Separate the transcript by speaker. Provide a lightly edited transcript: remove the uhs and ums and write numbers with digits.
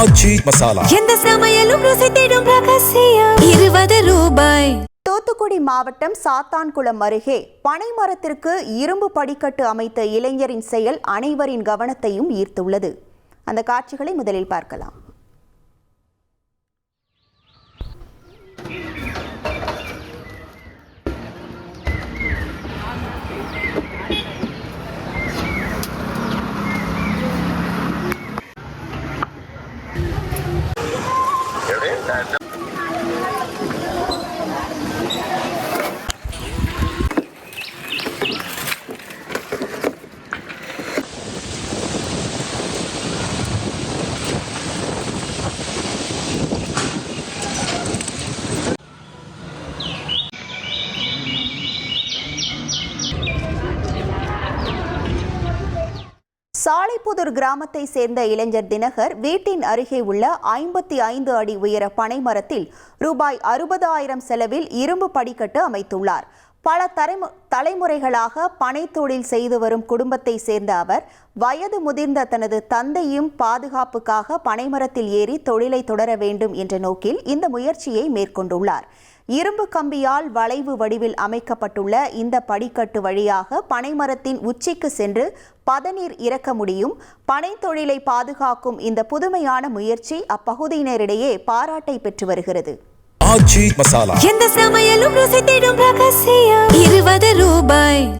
Speaker 1: ஆச்சி மசாலா.
Speaker 2: எந்த சமையலும் ருசி தேடும் ரகசியம். 20 ரூபாய்.
Speaker 3: தூத்துக்குடி மாவட்டம் சாத்தான்குளம் அருகே பனைமரத்திற்கு இரும்பு படிக்கட்டு அமைத்த இளைஞரின் செயல் அனைவரின் கவனத்தையும் ஈர்த்துள்ளது. அந்த காட்சிகளை முதலில் பார்க்கலாம். சாலைப்புதூர் கிராமத்தை சேர்ந்த இளைஞர் தினகர் வீட்டின் அருகே உள்ள 55 அடி உயர பனைமரத்தில் ரூபாய் 60,000 செலவில் இரும்பு படிக்கட்டு அமைத்துள்ளார். பல தலைமுறைகளாக பனை தொழில் செய்து வரும் குடும்பத்தை சேர்ந்த அவர் வயது முதிர்ந்த தனது தந்தையும் பாதுகாப்புக்காக பனைமரத்தில் ஏறி தொழிலை தொடர வேண்டும் என்ற நோக்கில் இந்த முயற்சியை மேற்கொண்டுள்ளார். இரும்பு கம்பியால் வளைவு வடிவில் அமைக்கப்பட்டுள்ள இந்த படிக்கட்டு வழியாக பனைமரத்தின் உச்சிக்கு சென்று பதநீர் இறக்க முடியும். பனை தொழிலை பாதுகாக்கும் இந்த புதுமையான முயற்சி அப்பகுதியினரிடையே பாராட்டை பெற்று வருகிறது.
Speaker 1: ஆச்சி மசாலா.
Speaker 2: எந்த சமையலும் ருசி தேடும் ரகசியம். 20 ரூபாய்.